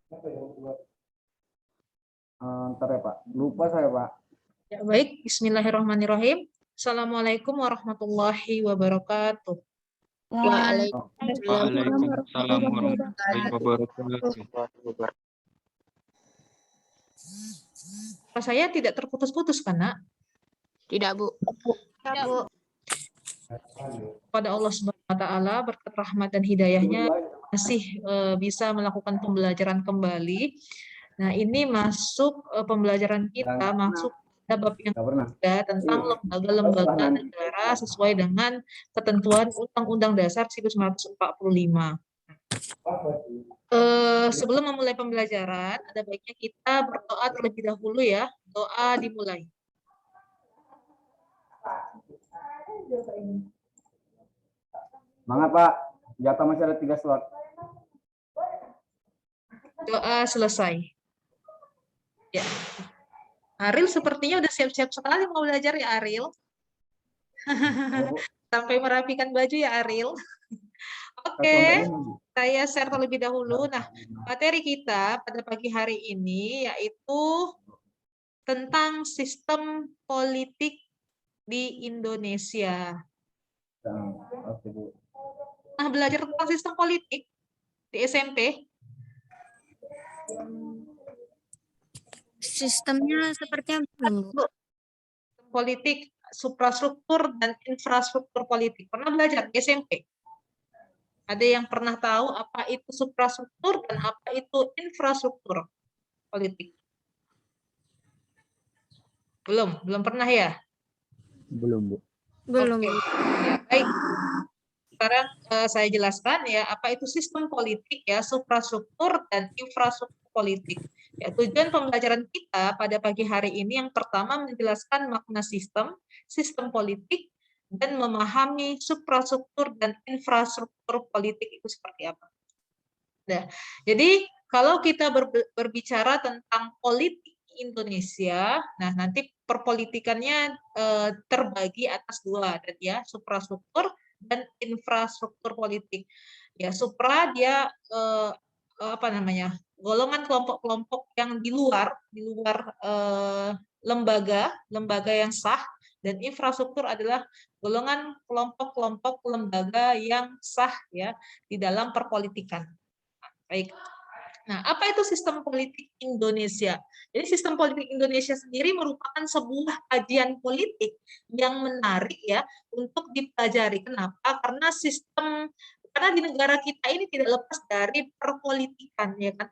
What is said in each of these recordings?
Ntar ya Pak, lupa saya Pak. Ya, baik, bismillahirrahmanirrahim. Assalamualaikum warahmatullahi wabarakatuh. Waalaikumsalam warahmatullahi wabarakatuh. Suara saya tidak terputus-putus kan, Nak? Tidak, Bu. Tidak, Bu. Pada Allah Subhanahu wa taala berkat rahmat dan hidayahnya masih bisa melakukan pembelajaran kembali. Nah, ini masuk pembelajaran kita masuk pada bab yang ketiga tentang lembaga-lembaga negara sesuai dengan ketentuan Undang-Undang Dasar 1945. Sebelum memulai pembelajaran, ada baiknya kita berdoa terlebih dahulu ya. Doa dimulai. Semangat Pak, jatah masih ada 3 slot. Doa selesai. Ya. Ariel sepertinya udah siap-siap sekali mau belajar ya Ariel. Sampai merapikan baju ya Ariel. Oke, saya share terlebih dahulu. Nah, materi kita pada pagi hari ini yaitu tentang sistem politik di Indonesia. Nah, belajar tentang sistem politik di SMP. Sistemnya seperti apa, Bu? Politik, suprastruktur, dan infrastruktur politik. Pernah belajar di SMP? Ada yang pernah tahu apa itu suprastruktur dan apa itu infrastruktur politik? Belum pernah ya? Belum, Bu. Belum. Oke. Ya, baik. Sekarang saya jelaskan ya apa itu sistem politik ya, suprastruktur dan infrastruktur politik. Ya, tujuan pembelajaran kita pada pagi hari ini yang pertama menjelaskan makna sistem politik, dan memahami suprastruktur dan infrastruktur politik itu seperti apa. Nah, jadi kalau kita berbicara tentang politik Indonesia, nah nanti perpolitikannya terbagi atas 2, dan ya suprastruktur dan infrastruktur politik. Ya, supra dia golongan kelompok-kelompok yang di luar lembaga yang sah, dan infrastruktur adalah golongan kelompok-kelompok lembaga yang sah ya di dalam perpolitikan. Baik. Nah, apa itu sistem politik Indonesia? Jadi sistem politik Indonesia sendiri merupakan sebuah kajian politik yang menarik ya untuk dipelajari. Kenapa? Karena di negara kita ini tidak lepas dari perpolitikan, ya kan.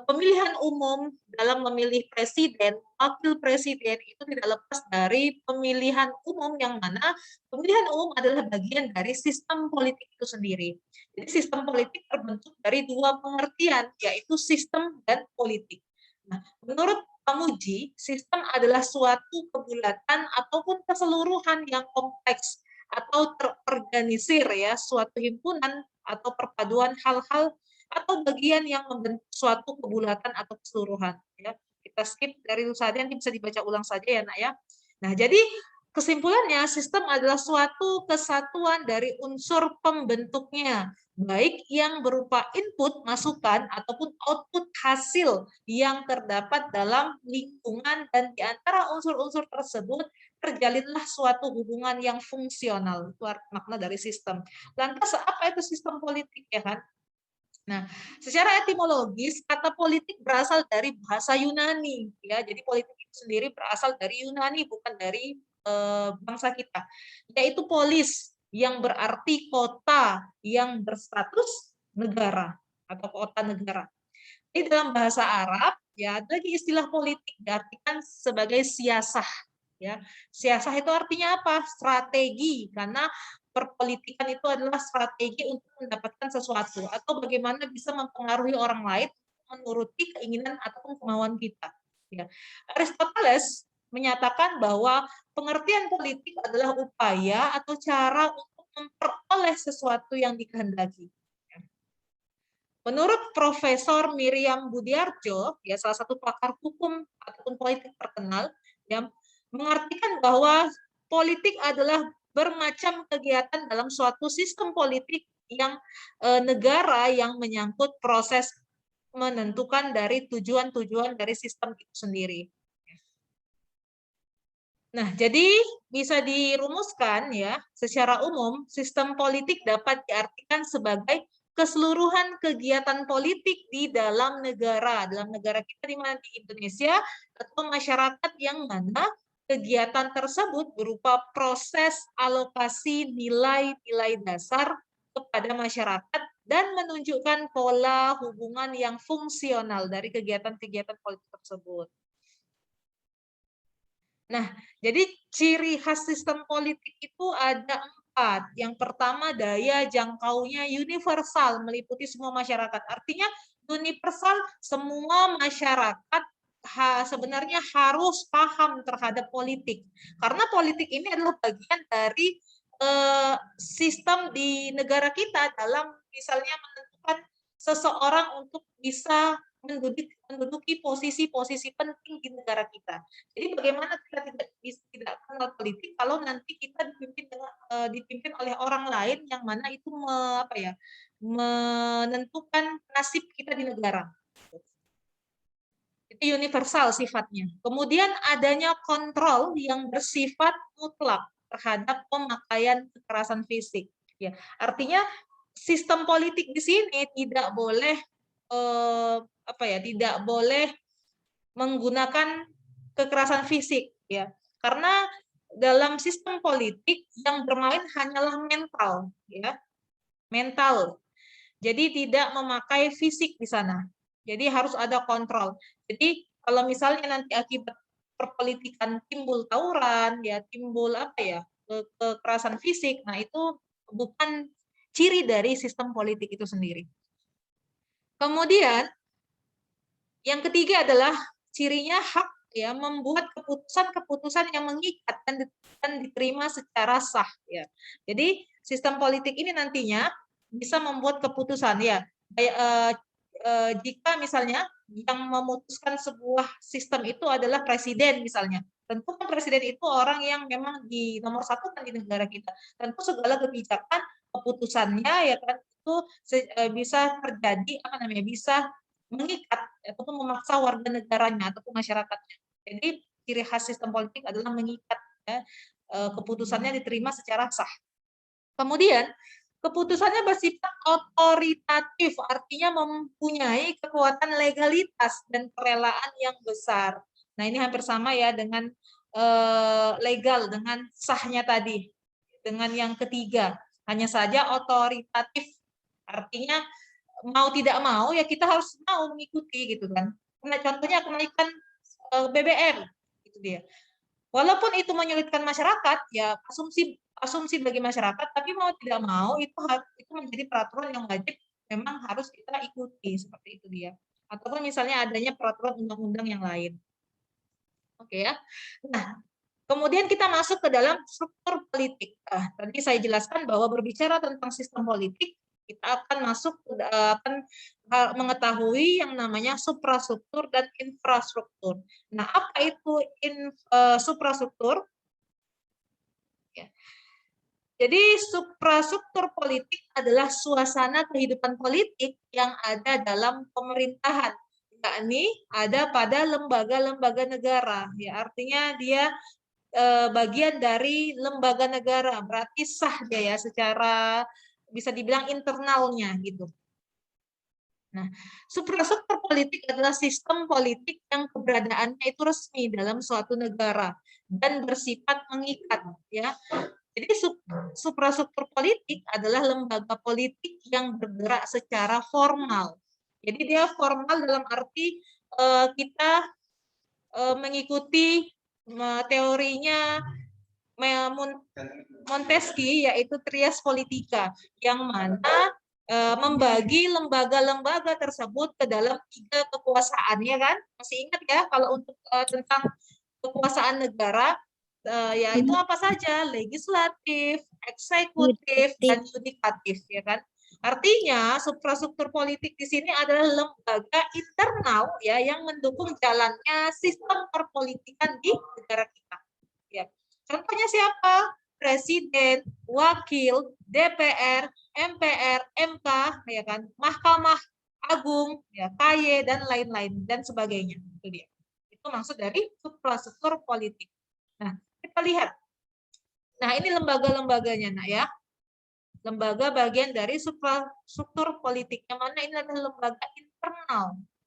Pemilihan umum dalam memilih presiden, wakil presiden itu tidak lepas dari pemilihan umum, yang mana pemilihan umum adalah bagian dari sistem politik itu sendiri. Jadi sistem politik terbentuk dari 2 pengertian, yaitu sistem dan politik. Nah, menurut Pamuji, sistem adalah suatu kebulatan ataupun keseluruhan yang kompleks atau terorganisir ya, suatu himpunan atau perpaduan hal-hal atau bagian yang membentuk suatu kebulatan atau keseluruhan ya. Kita skip dari itu saja, nanti bisa dibaca ulang saja ya Nak ya. Nah, jadi kesimpulannya sistem adalah suatu kesatuan dari unsur pembentuknya, baik yang berupa input, masukan, ataupun output hasil yang terdapat dalam lingkungan, dan di antara unsur-unsur tersebut terjalinlah suatu hubungan yang fungsional. Itu makna dari sistem. Lantas apa itu sistem politik ya kan? Nah, secara etimologis kata politik berasal dari bahasa Yunani ya. Jadi politik itu sendiri berasal dari Yunani, bukan dari bangsa kita. Yaitu polis, yang berarti kota yang berstatus negara atau kota negara. Jadi dalam bahasa Arab ya ada lagi istilah politik diartikan sebagai siasah. Ya, siasah itu artinya apa? Strategi, karena perpolitikan itu adalah strategi untuk mendapatkan sesuatu atau bagaimana bisa mempengaruhi orang lain menuruti keinginan ataupun kemauan kita. Ya. Aristoteles menyatakan bahwa pengertian politik adalah upaya atau cara untuk memperoleh sesuatu yang dikehendaki. Menurut Profesor Miriam Budiarjo, ya salah satu pakar hukum ataupun politik terkenal, yang mengartikan bahwa politik adalah bermacam kegiatan dalam suatu sistem politik yang negara yang menyangkut proses menentukan dari tujuan-tujuan dari sistem itu sendiri. Nah, jadi bisa dirumuskan ya, secara umum sistem politik dapat diartikan sebagai keseluruhan kegiatan politik di dalam negara kita di mana di Indonesia atau masyarakat yang mana kegiatan tersebut berupa proses alokasi nilai-nilai dasar kepada masyarakat dan menunjukkan pola hubungan yang fungsional dari kegiatan-kegiatan politik tersebut. Nah, jadi ciri khas sistem politik itu ada 4. Yang pertama, daya jangkaunya universal, meliputi semua masyarakat. Artinya universal, semua masyarakat sebenarnya harus paham terhadap politik. Karena politik ini adalah bagian dari sistem di negara kita dalam misalnya menentukan seseorang untuk bisa menduduki posisi-posisi penting di negara kita. Jadi bagaimana kita tidak kenal politik kalau nanti kita dipimpin oleh orang lain yang mana itu menentukan nasib kita di negara. Itu universal sifatnya. Kemudian adanya kontrol yang bersifat mutlak terhadap pemakaian kekerasan fisik. Ya, artinya sistem politik di sini tidak boleh tidak boleh menggunakan kekerasan fisik ya, karena dalam sistem politik yang bermain hanyalah mental ya, mental. Jadi tidak memakai fisik di sana. Jadi harus ada kontrol. Jadi kalau misalnya nanti akibat perpolitikan timbul tawuran ya, timbul kekerasan fisik, nah itu bukan ciri dari sistem politik itu sendiri. Kemudian yang ketiga adalah cirinya hak ya, membuat keputusan-keputusan yang mengikat dan diterima secara sah ya. Jadi sistem politik ini nantinya bisa membuat keputusan ya. Jika misalnya yang memutuskan sebuah sistem itu adalah presiden misalnya, tentu kan presiden itu orang yang memang di nomor satu kan di negara kita. Tentu segala kebijakan keputusannya ya kan itu bisa terjadi bisa mengikat ataupun memaksa warga negaranya ataupun masyarakatnya. Jadi ciri khas sistem politik adalah mengikat ya, keputusannya diterima secara sah. Kemudian keputusannya bersifat otoritatif, artinya mempunyai kekuatan legalitas dan kerelaan yang besar. Nah, ini hampir sama ya dengan legal, dengan sahnya tadi. Dengan yang ketiga, hanya saja otoritatif, artinya mau tidak mau ya kita harus mau mengikuti gitu kan. Nah, contohnya kenaikan BBM, itu dia. Walaupun itu menyulitkan masyarakat, ya asumsi bagi masyarakat, tapi mau tidak mau itu menjadi peraturan yang wajib memang harus kita ikuti, seperti itu dia. Ataupun misalnya adanya peraturan undang-undang yang lain. Oke ya. Nah, kemudian kita masuk ke dalam struktur politik. Tadi saya jelaskan bahwa berbicara tentang sistem politik, kita akan mengetahui yang namanya suprastruktur dan infrastruktur. Nah, apa itu suprastruktur? Ya. Jadi suprastruktur politik adalah suasana kehidupan politik yang ada dalam pemerintahan, yakni ada pada lembaga-lembaga negara. Ya, artinya dia bagian dari lembaga negara, berarti sah dia ya secara bisa dibilang internalnya gitu. Nah, suprastruktur politik adalah sistem politik yang keberadaannya itu resmi dalam suatu negara dan bersifat mengikat ya. Jadi suprastruktur politik adalah lembaga politik yang bergerak secara formal. Jadi dia formal dalam arti kita mengikuti teorinya Montesquieu, yaitu trias politika, yang mana membagi lembaga-lembaga tersebut ke dalam 3 kekuasaan, ya kan? Masih ingat ya kalau untuk tentang kekuasaan negara, yaitu apa saja? Legislatif, eksekutif, dan yudikatif, ya kan? Artinya suprastruktur politik di sini adalah lembaga internal ya yang mendukung jalannya sistem perpolitikan di negara kita. Ya. Contohnya siapa? Presiden, wakil, DPR, MPR, MK, ya kan? Mahkamah agung, ya, KY dan lain-lain dan sebagainya. Itu dia. Itu maksud dari suprastruktur politik. Nah, kita lihat. Nah, ini lembaga-lembaganya, nah ya. Lembaga bagian dari suprastruktur politik. Yang mana ini adalah lembaga internal,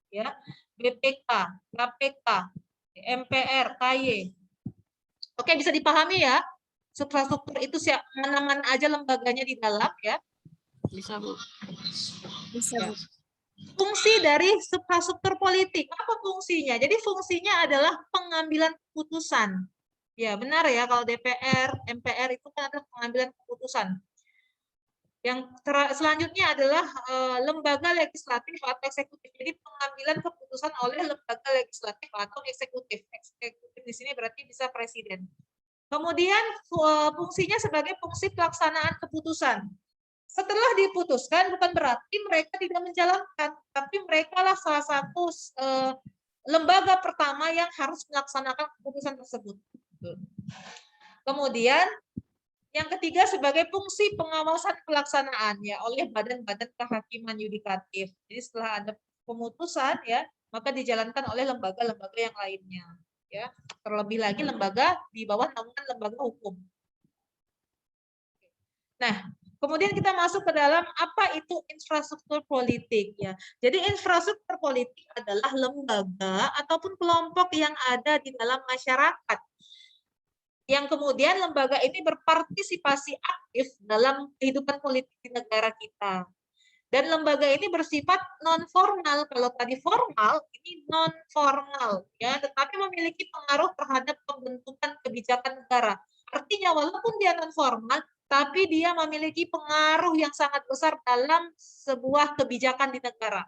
ya. BPK, KPK, MPR, KY. Oke, bisa dipahami ya. Suprastruktur itu mana-mana aja lembaganya di dalam, ya. Bisa, Bu. Bisa, Ya. Bu. Fungsi dari suprastruktur politik, apa fungsinya? Jadi fungsinya adalah pengambilan keputusan. Ya, benar ya, kalau DPR, MPR itu kan adalah pengambilan keputusan. Yang selanjutnya adalah lembaga legislatif atau eksekutif. Jadi pengambilan keputusan oleh lembaga legislatif atau eksekutif. Eksekutif di sini berarti bisa presiden. Kemudian fungsinya sebagai fungsi pelaksanaan keputusan. Setelah diputuskan bukan berarti mereka tidak menjalankan, tapi mereka lah salah satu lembaga pertama yang harus melaksanakan keputusan tersebut. Kemudian yang ketiga sebagai fungsi pengawasan pelaksanaannya oleh badan-badan kehakiman yudikatif. Jadi setelah ada pemutusan, ya, maka dijalankan oleh lembaga-lembaga yang lainnya. Ya, terlebih lagi lembaga di bawah naungan lembaga hukum. Nah, kemudian kita masuk ke dalam apa itu infrastruktur politik, ya. Jadi infrastruktur politik adalah lembaga ataupun kelompok yang ada di dalam masyarakat, yang kemudian lembaga ini berpartisipasi aktif dalam kehidupan politik di negara kita. Dan lembaga ini bersifat non formal. Kalau tadi formal, ini non formal, ya, tetapi memiliki pengaruh terhadap pembentukan kebijakan negara. Artinya walaupun dia non formal, tapi dia memiliki pengaruh yang sangat besar dalam sebuah kebijakan di negara.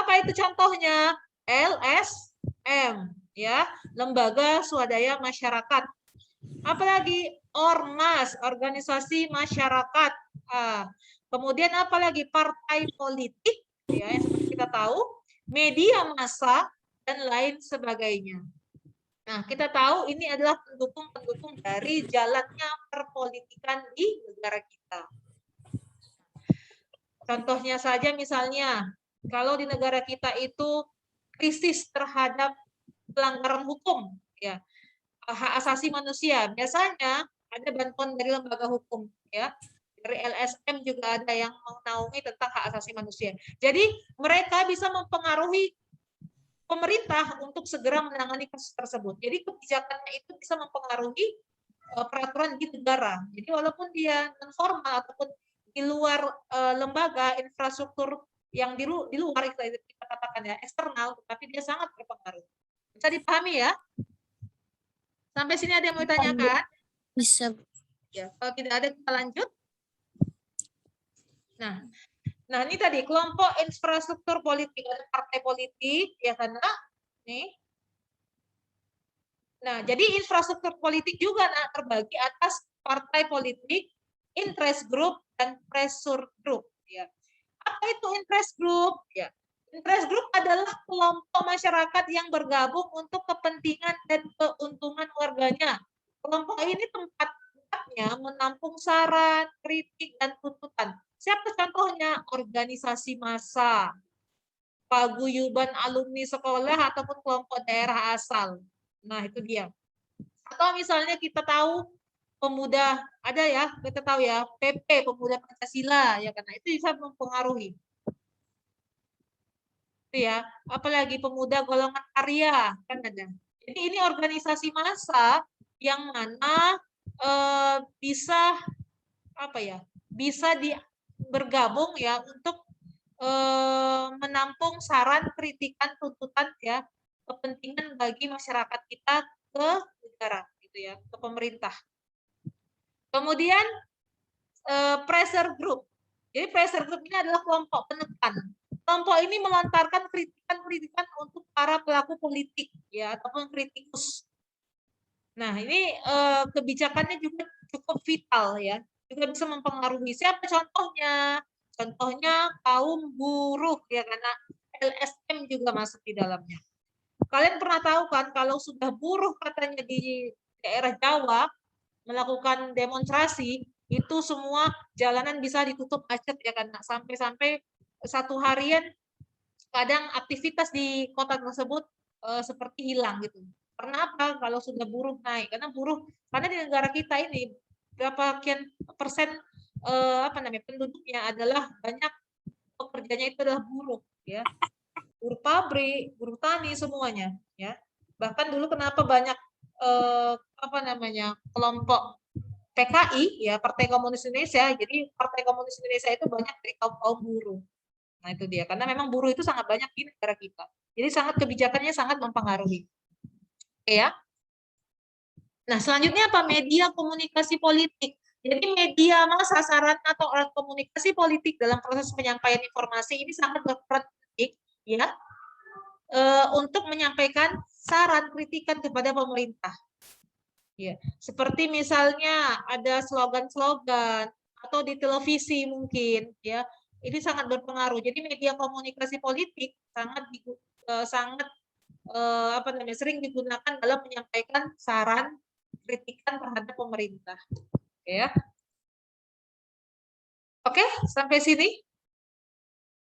Apa itu contohnya? LSM, ya, Lembaga Swadaya Masyarakat. Apalagi ormas, organisasi masyarakat. Kemudian apalagi partai politik, ya, yang seperti kita tahu, media massa dan lain sebagainya. Nah, kita tahu ini adalah pendukung-pendukung dari jalannya perpolitikan di negara kita. Contohnya saja misalnya, kalau di negara kita itu krisis terhadap pelanggaran hukum, ya, hak asasi manusia, biasanya ada bantuan dari lembaga hukum, ya. Dari LSM juga ada yang menaungi tentang hak asasi manusia. Jadi mereka bisa mempengaruhi pemerintah untuk segera menangani kasus tersebut. Jadi kebijakannya itu bisa mempengaruhi peraturan di negara. Jadi walaupun dia non formal ataupun di luar lembaga infrastruktur yang di luar kita katakan ya eksternal, tapi dia sangat berpengaruh. Bisa dipahami ya? Sampai sini ada yang mau ditanyakan? Bisa, Bu. Ya, kalau tidak ada kita lanjut. Nah, ini tadi kelompok infrastruktur politik, ada partai politik, ya kan? Nih. Nah, jadi infrastruktur politik juga terbagi atas partai politik, interest group, dan pressure group. Ya. Apa itu interest group? Ya. Interest group adalah kelompok masyarakat yang bergabung untuk kepentingan dan keuntungan warganya. Kelompok ini tempatnya menampung saran, kritik, dan tuntutan. Siapa contohnya? Organisasi massa, paguyuban alumni sekolah, ataupun kelompok daerah asal. Nah, itu dia. Atau misalnya kita tahu pemuda, ada ya, kita tahu ya, PP, Pemuda Pancasila, ya karena itu bisa mempengaruhi. Itu ya, apalagi pemuda golongan karya, kan ada. Jadi ini organisasi massa yang mana bisa apa ya? Bisa bergabung ya untuk menampung saran, kritikan, tuntutan ya, kepentingan bagi masyarakat kita ke negara gitu ya, ke pemerintah. Kemudian pressure group. Jadi pressure group ini adalah kelompok penekan. Kelompok ini melontarkan kritikan-kritikan untuk para pelaku politik ya ataupun kritikus. Nah, ini kebijakannya juga cukup vital ya, juga bisa mempengaruhi. Siapa contohnya? Contohnya kaum buruh ya, karena LSM juga masuk di dalamnya. Kalian pernah tahu kan kalau sudah buruh katanya di daerah Jawa melakukan demonstrasi, itu semua jalanan bisa ditutup macet ya kan, sampai-sampai satu harian kadang aktivitas di kota tersebut seperti hilang gitu. Karena apa? Kalau sudah buruh naik, karena di negara kita ini berapa sekian persen penduduknya adalah banyak pekerjanya itu adalah buruh, ya, buruh pabrik, buruh tani semuanya, ya. Bahkan dulu kenapa banyak kelompok PKI, ya, Partai Komunis Indonesia. Jadi Partai Komunis Indonesia itu banyak dari kaum buruh. Nah, itu dia. Karena memang buruh itu sangat banyak di negara kita. Jadi kebijakannya sangat mempengaruhi. Oke, ya. Nah, selanjutnya apa? Media komunikasi politik. Jadi media sasaran atau alat komunikasi politik dalam proses penyampaian informasi ini sangat berperan penting, ya, untuk menyampaikan saran kritikan kepada pemerintah. Ya, seperti misalnya ada slogan-slogan atau di televisi mungkin, ya, ini sangat berpengaruh. Jadi media komunikasi politik sering digunakan dalam menyampaikan saran kritikan terhadap pemerintah. Oke, ya. Oke, sampai sini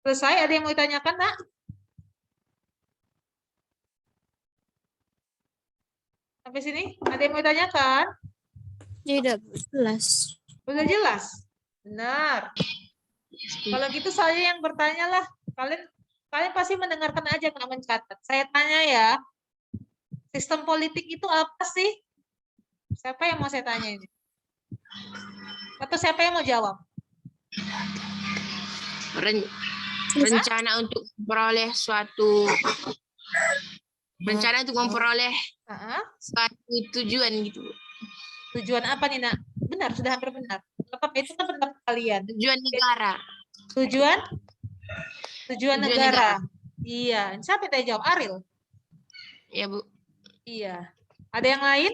selesai. Ada yang mau ditanyakan, Nak? Sampai sini ada yang mau ditanyakan? Tidak jelas. Udah jelas? Benar. Kalau gitu saya yang bertanya lah. Kalian pasti mendengarkan aja, nggak mencatat. Saya tanya ya, sistem politik itu apa sih? Siapa yang mau saya tanya ini? Atau siapa yang mau jawab? Rencana untuk memperoleh suatu suatu tujuan gitu. Tujuan apa nih, Nak? Benar, sudah hampir benar. Apa itu kan pendapat kalian? Tujuan negara. Tujuan negara. Iya. Siapa yang jawab? Ariel? Ya, Bu. Iya. Ada yang lain?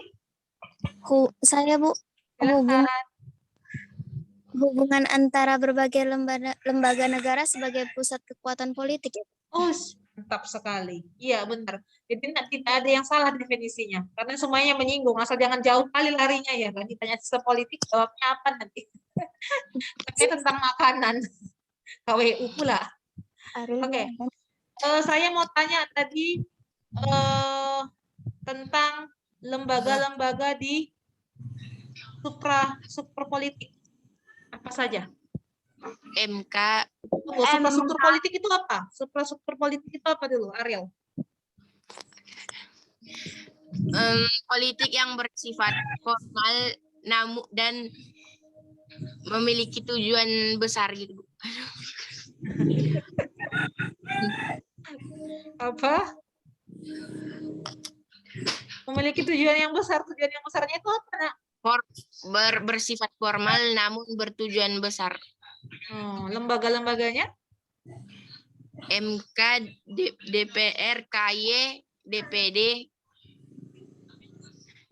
Saya, Bu. Hubungan antara berbagai lembaga negara sebagai pusat kekuatan politik. Oh, mantap sekali. Iya, benar. Jadi tidak ada yang salah definisinya. Karena semuanya menyinggung. Asal jangan jauh kali larinya ya. Kan ditanya sistem politik, jawabnya apa nanti? Tapi tentang makanan. KWU pula. Oke. Saya mau tanya tadi tentang lembaga-lembaga di suprapolitik. Apa saja? MK. Suprastruktur politik itu apa? Suprastruktur politik itu apa dulu, Ariel? Politik yang bersifat formal dan memiliki tujuan besar gitu. Apa? Memiliki tujuan yang besar. Tujuan yang besarnya itu apa, Nak? Bersifat formal namun bertujuan besar. Lembaga-lembaganya? MK, DPR, KY, DPD.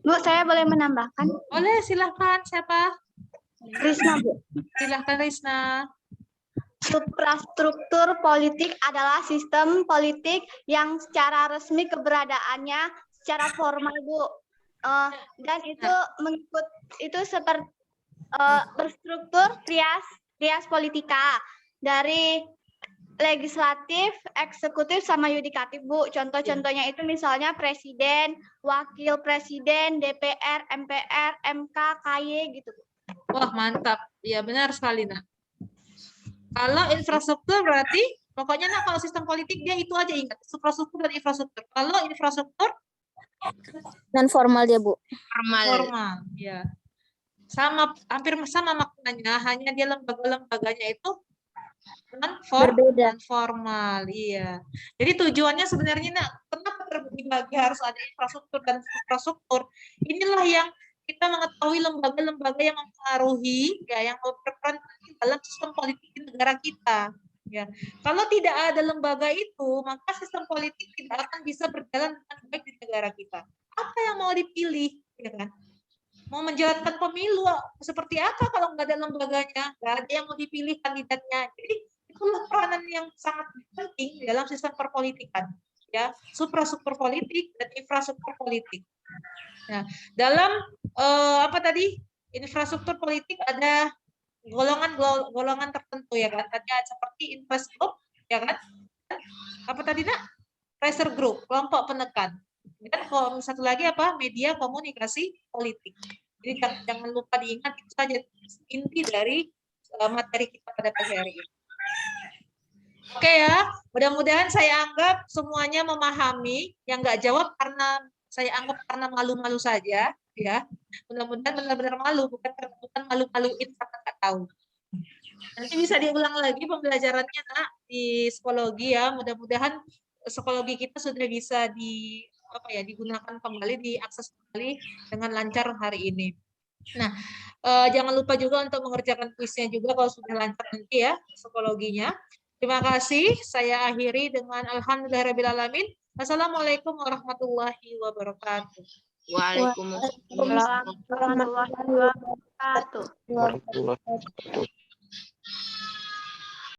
Bu, saya boleh menambahkan? Boleh, silahkan. Siapa? Risna, Bu. Silahkan, Risna. Suprastruktur politik adalah sistem politik yang secara resmi keberadaannya secara formal, Bu. Dan itu seperti berstruktur trias politika dari legislatif, eksekutif, sama yudikatif, Bu. Contoh-contohnya itu misalnya presiden, wakil presiden, DPR, MPR, MK, KY gitu, Bu. Wah, mantap. Ya, benar sekali, Nak. Kalau infrastruktur berarti, pokoknya Nak, kalau sistem politik dia itu aja ingat, infrastruktur dan infrastruktur. Kalau infrastruktur Non formal dia, Bu. Formal, ya. Hampir sama maknanya, hanya dia lembaga-lembaganya itu Berbeda. non formal, iya. Jadi tujuannya sebenarnya, Nak, kenapa terbagi harus ada infrastruktur dan infrastruktur? Inilah yang kita mengetahui lembaga-lembaga yang mempengaruhi, ya, yang berperan dalam sistem politik di negara kita. Ya, kalau tidak ada lembaga itu, maka sistem politik tidak akan bisa berjalan dengan baik di negara kita. Apa yang mau dipilih, ya kan? Mau menjalankan pemilu seperti apa kalau nggak ada lembaganya, nggak ada yang mau dipilih kandidatnya. Jadi itulah peranan yang sangat penting dalam sistem perpolitikan, ya, suprastruktur politik dan infrastruktur politik. Nah, dalam infrastruktur politik ada golongan tertentu, ya kan, ada seperti Investgroup, ya kan, apa tadi nak? Pressure group, kelompok penekan. Dan satu lagi apa? Media komunikasi politik. Jadi jangan lupa diingat itu saja inti dari materi kita pada pagi hari ini. Oke ya, mudah-mudahan saya anggap semuanya memahami. Yang nggak jawab karena saya anggap karena malu-malu saja, ya. Mudah-mudahan benar-benar malu, bukan malu-maluin karena nggak tahu. Nanti bisa diulang lagi pembelajarannya nak di psikologi ya. Mudah-mudahan psikologi kita sudah bisa digunakan kembali, diakses kembali dengan lancar hari ini. Nah, jangan lupa juga untuk mengerjakan kuisnya juga kalau sudah lancar nanti ya psikologinya. Terima kasih. Saya akhiri dengan alhamdulillahirabbil alamin. Assalamualaikum warahmatullahi wabarakatuh. Waalaikumsalam. Warahmatullahi wabarakatuh. Warahmatullahi wabarakatuh.